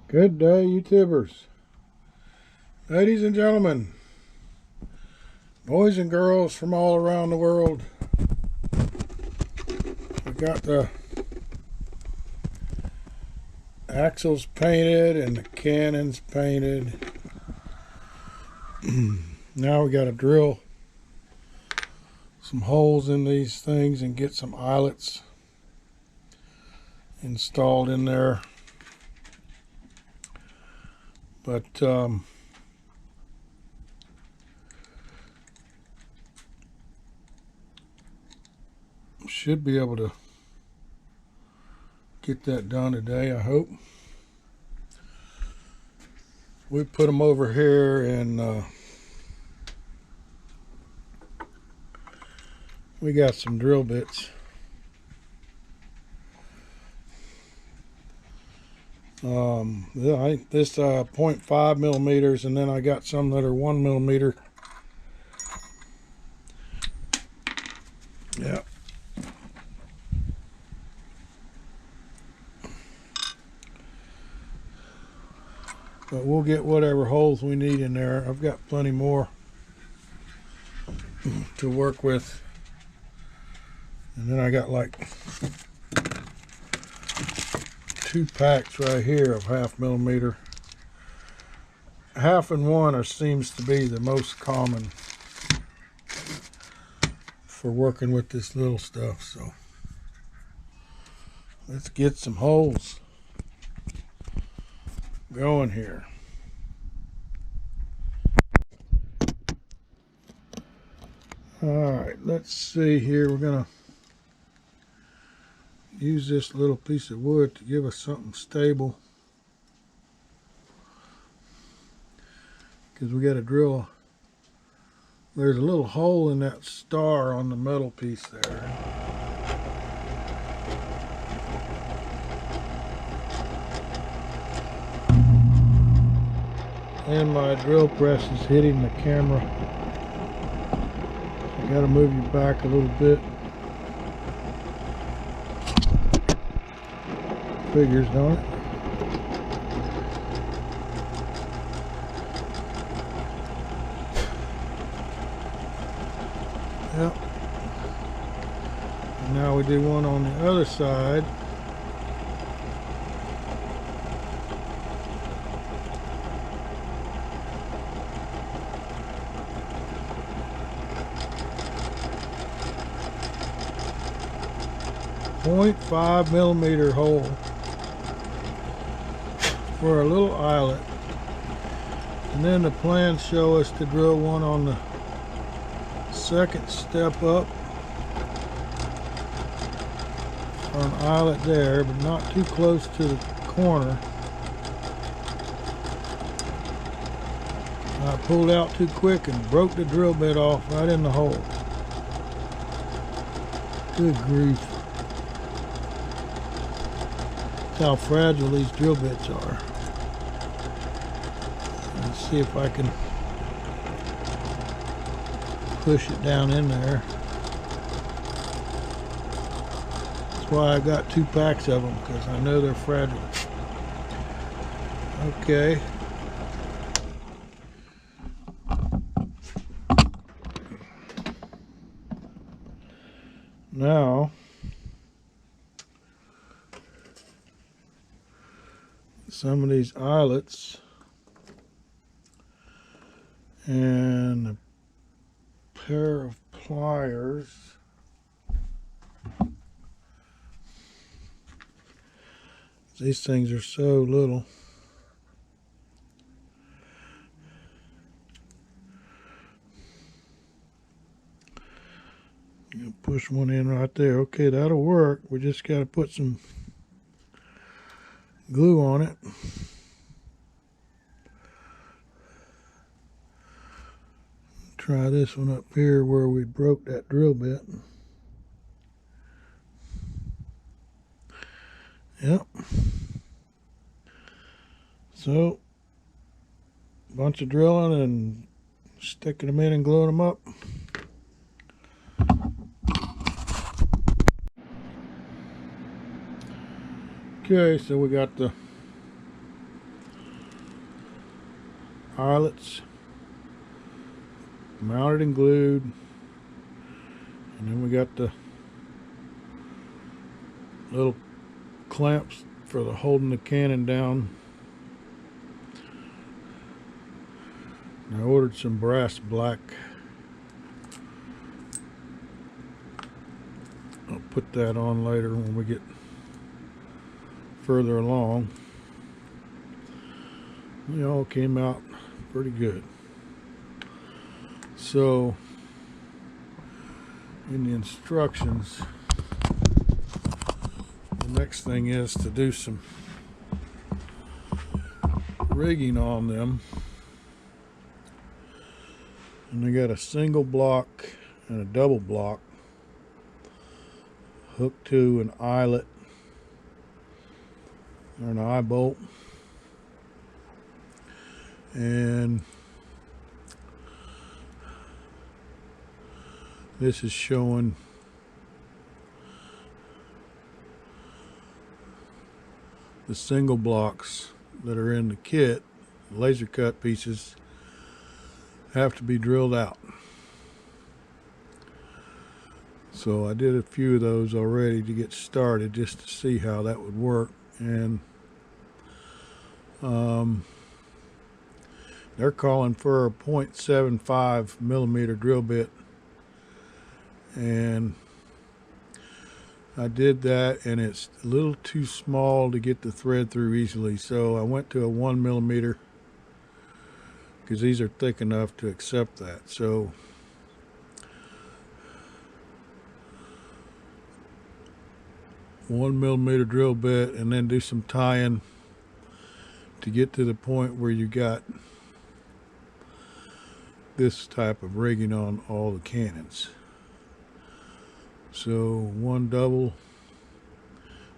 Good day, YouTubers. Ladies and gentlemen, boys and girls from all around the world. We got the axles painted and the cannons painted. Now we got to drill some holes in these things and get some eyelets installed in there. But should be able to get that done today, I hope. We put them over here, and we got some drill bits. Yeah, I think this 0.5 millimeters, and then I got some that are 1 millimeter. Yeah. But we'll get whatever holes we need in there. I've got plenty more to work with. And then I got like 2 packs right here of 0.5 millimeter. 1/2 and 1 seems to be the most common for working with this little stuff. So let's get some holes going here. Alright, let's see here. We're gonna use this little piece of wood to give us something stable, because we got to drill. There's a little hole in that star on the metal piece there. And my drill press is hitting the camera. I got to move you back a little bit. Figures, don't it? Yep. And now we do one on the other side. .5 millimeter hole for a little eyelet. And then the plans show us to drill one on the second step up for an eyelet there, but not too close to the corner. I pulled out too quick and broke the drill bit off right in the hole. Good grief. That's how fragile these drill bits are. Let's see if I can push it down in there. That's why I got 2 packs of them, because I know they're fragile. Okay. Now, some of these eyelets and a pair of pliers. These things are so little. You push one in right there. Okay, that'll work. We just got to put some glue on it. Try this one up here where we broke that drill bit. Yep. So, bunch of drilling and sticking them in and gluing them up. Okay, so we got the eyelets mounted and glued, and then we got the little clamps for the holding the cannon down. I ordered some brass black. I'll put that on later when we get further along. They all came out pretty good. So in the instructions, the next thing is to do some rigging on them. And they got a single block and a double block hooked to an eyelet or an eye bolt, and this is showing the single blocks that are in the kit. Laser cut pieces have to be drilled out. So I did a few of those already to get started, just to see how that would work. And they're calling for a 0.75 millimeter drill bit, and I did that, and it's a little too small to get the thread through easily, so I went to a 1 millimeter because these are thick enough to accept that. So one millimeter drill bit, and then do some tying to get to the point where you got this type of rigging on all the cannons. So one double,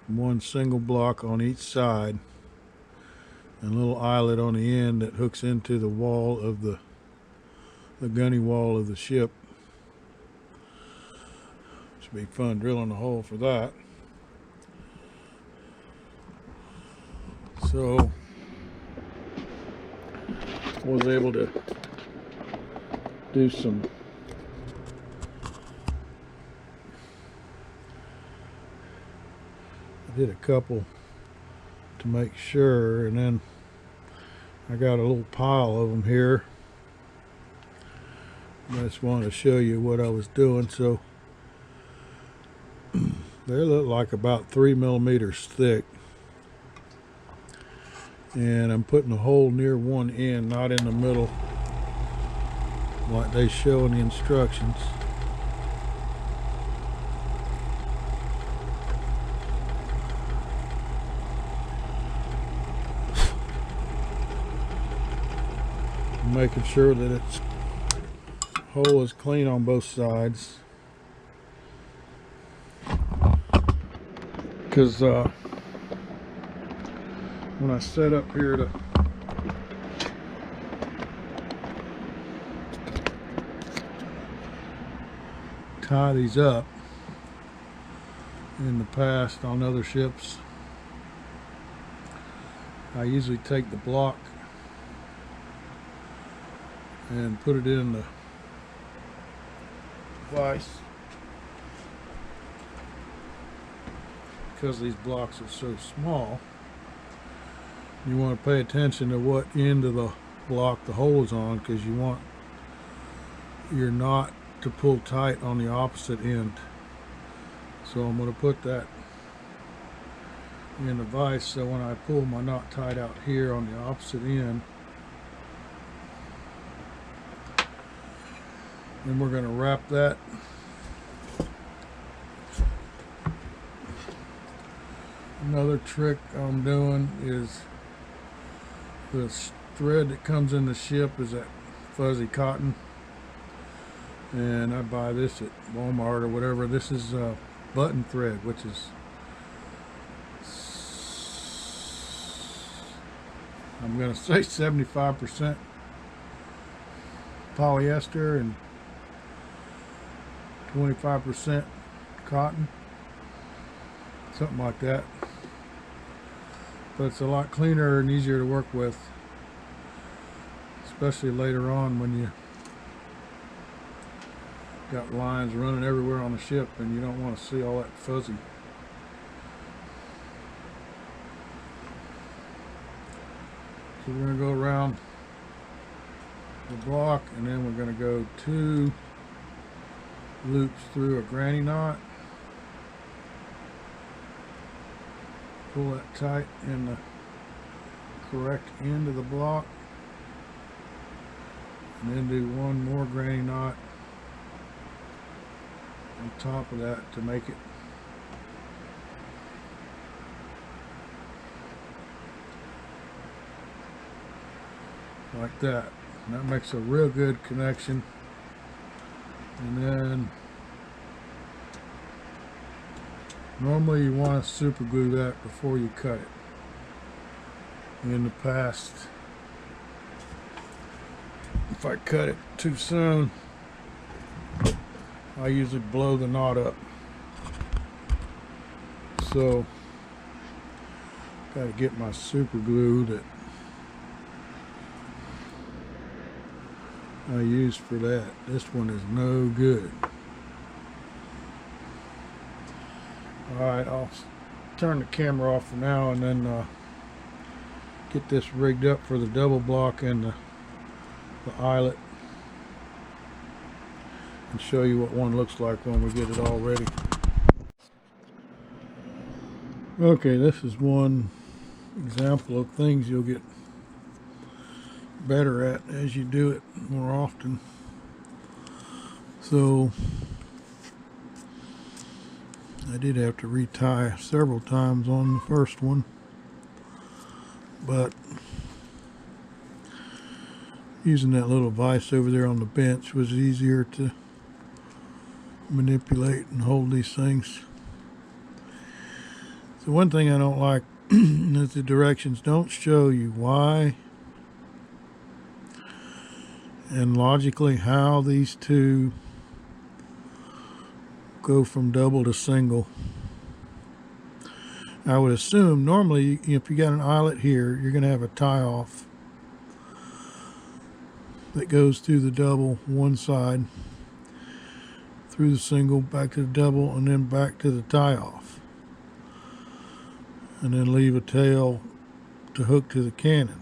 one single block on each side, and a little eyelet on the end that hooks into the wall of the gunny wall of the ship. Should be fun drilling a hole for that. So was able to do some did a couple to make sure, and then I got a little pile of them here. I just wanted to show you what I was doing. So they look like about 3 millimeters thick, and I'm putting a hole near one end, not in the middle like they show in the instructions. Making sure that its hole is clean on both sides, because when I set up here to tie these up in the past on other ships, I usually take the block and put it in the vise, because these blocks are so small. You want to pay attention to what end of the block the hole is on, because you want your knot to pull tight on the opposite end. So I'm going to put that in the vise, so when I pull my knot tight out here on the opposite end, then we're going to wrap that. Another trick I'm doing is the thread that comes in the ship is that fuzzy cotton, and I buy this at Walmart or whatever. This is button thread, which is, I'm going to say 75% polyester and 25% cotton, something like that. But it's a lot cleaner and easier to work with. It's especially later on when you got lines running everywhere on the ship and you don't want to see all that fuzzy. So we're going to go around the block, and then we're going to go 2 loops through a granny knot. Pull that tight in the correct end of the block, and then do 1 more granny knot on top of that to make it like that. And that makes a real good connection. And then normally you want to super glue that before you cut it. In the past, if I cut it too soon, I usually blow the knot up. So got to get my super glue that I use for that. This one is no good. Alright, I'll turn the camera off for now and then get this rigged up for the double block and the eyelet, and show you what one looks like when we get it all ready. Okay, this is one example of things you'll get better at as you do it more often. So I did have to retie several times on the first one, but using that little vise over there on the bench was easier to manipulate and hold these things. So one thing I don't like is the directions don't show you why and logically how these two go from double to single. I would assume normally if you got an eyelet here, you're going to have a tie off that goes through the double one side, through the single, back to the double, and then back to the tie off, and then leave a tail to hook to the cannon.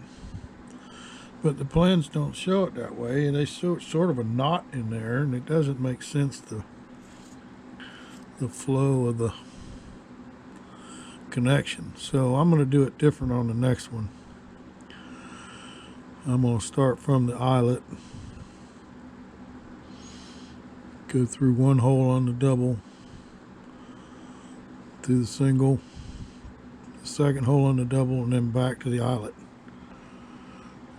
But the plans don't show it that way, and they show sort of a knot in there, and it doesn't make sense, the flow of the connection. So I'm going to do it different on the next one. I'm going to start from the eyelet, go through 1 hole on the double, through the single, the 2nd hole on the double, and then back to the eyelet.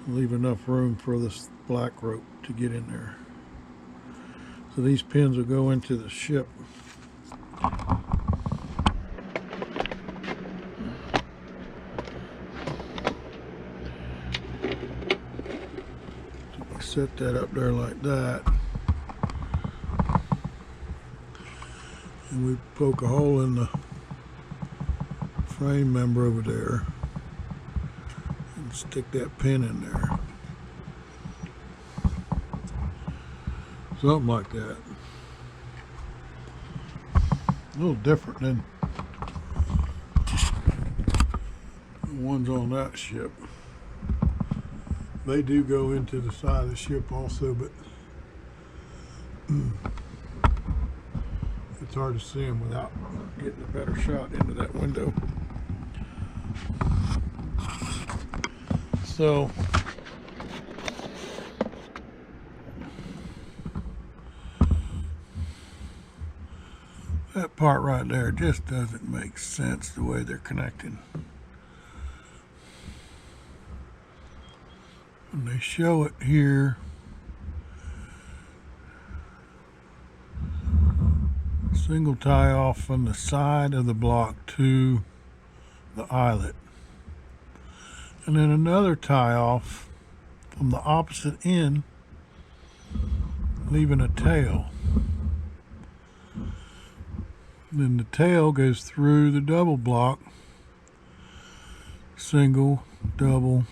Leave enough room for this black rope to get in there. So these pins will go into the ship. Set that up there like that, and we poke a hole in the frame member over there and stick that pin in there, something like that. A little different than the ones on that ship. They do go into the side of the ship also, but it's hard to see them without getting a better shot into that window. So that part right there just doesn't make sense the way they're connecting. And they show it here. Single tie off from the side of the block to the eyelet. And then another tie off from the opposite end, leaving a tail. Then the tail goes through the double block, single, double,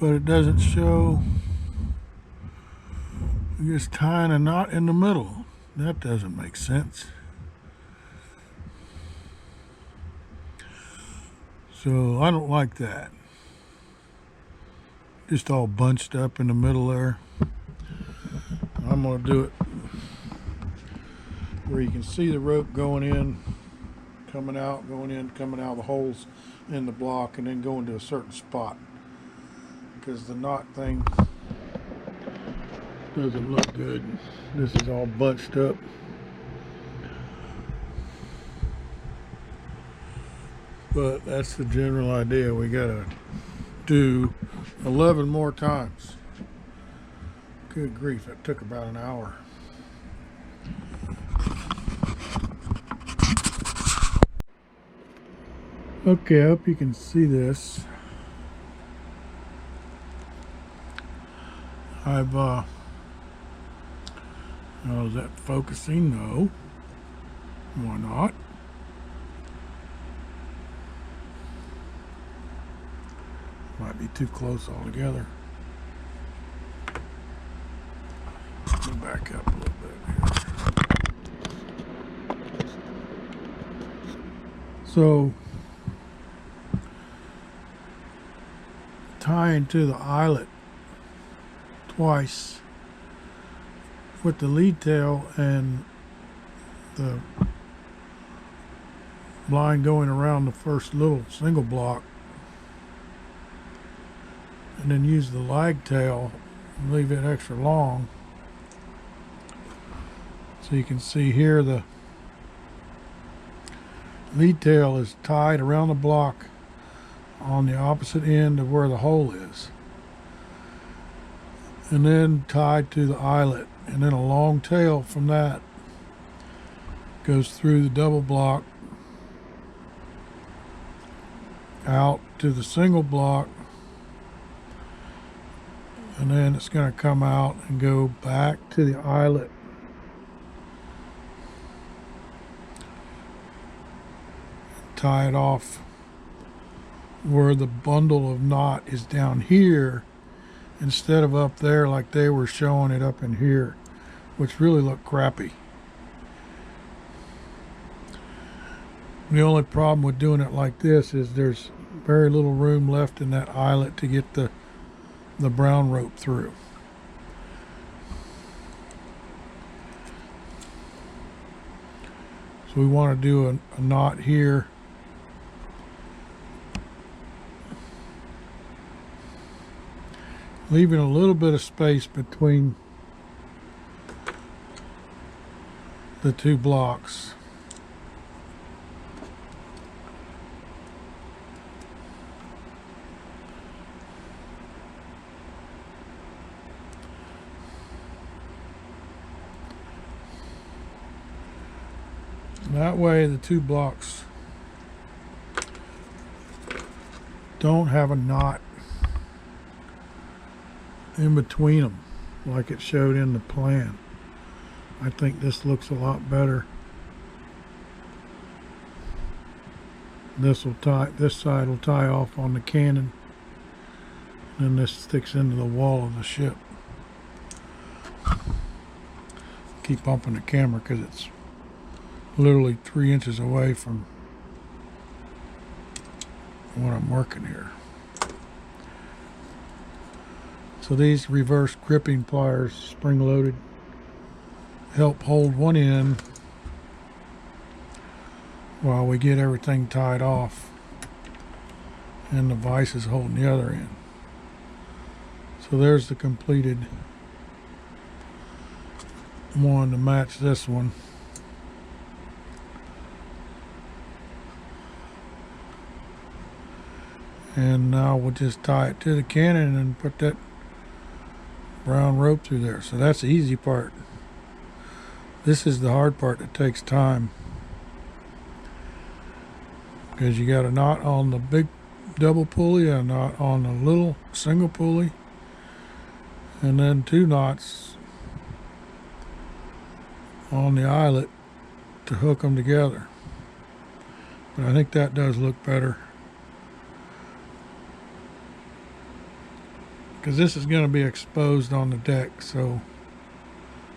but it doesn't show. Just tying a knot in the middle. That doesn't make sense. So I don't like that. Just all bunched up in the middle there. I'm going to do it where you can see the rope going in, coming out, going in, coming out of the holes in the block, and then going to a certain spot. Because the knot thing doesn't look good. This is all bunched up. But that's the general idea. We gotta do 11 more times. Good grief, it took about an hour. Okay, I hope you can see this. Oh, is that focusing? No. Why not? Might be too close altogether. Let me back up a little bit here. So, tying to the eyelet twice with the lead tail and the line going around the first little single block, and then use the lag tail and leave it extra long. So you can see here the lead tail is tied around the block on the opposite end of where the hole is, and then tied to the eyelet, and then a long tail from that goes through the double block out to the single block, and then it's going to come out and go back to the eyelet. Tie it off where the bundle of knot is down here instead of up there like they were showing it up in here, which really looked crappy. The only problem with doing it like this is there's very little room left in that eyelet to get the brown rope through. So we want to do a knot here. Leaving a little bit of space between the two blocks. That way the two blocks don't have a knot in between them like it showed in the plan. I think this looks a lot better. This side will tie off on the cannon, and this sticks into the wall of the ship. Keep bumping the camera because it's literally 3 inches away from what I'm working here. So these reverse gripping pliers, spring loaded, help hold one end while we get everything tied off, and the vise is holding the other end. So there's the completed one to match this one. And now we'll just tie it to the cannon and put that brown rope through there. So that's the easy part. This is the hard part that takes time, because you got a knot on the big double pulley, a knot on the little single pulley, and then 2 knots on the eyelet to hook them together. But I think that does look better. because this is going to be exposed on the deck, so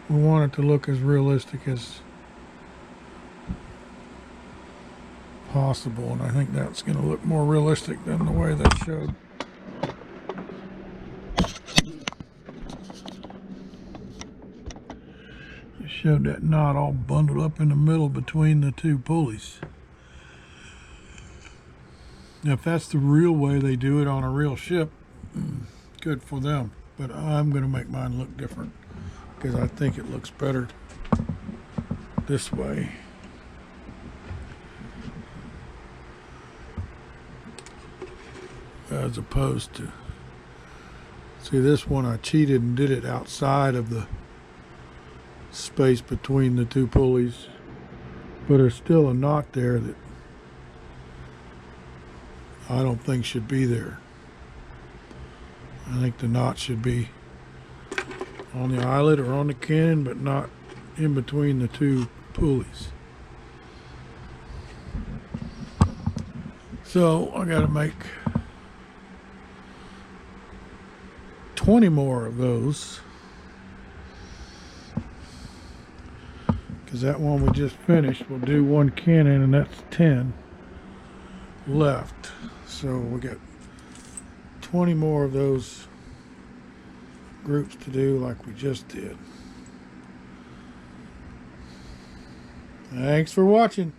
we want it to look as realistic as possible, and I think that's going to look more realistic than the way they showed. They showed that knot all bundled up in the middle between the two pulleys. Now, if that's the real way they do it on a real ship, good for them. But I'm going to make mine look different because I think it looks better this way. As opposed to, see, this one I cheated and did it outside of the space between the two pulleys, but there's still a knot there that I don't think should be there. I think the knot should be on the eyelet or on the cannon, but not in between the two pulleys. So I got to make 20 more of those, because that one we just finished will do one cannon, and that's 10 left. So we got 20 more of those groups to do like we just did. Thanks for watching.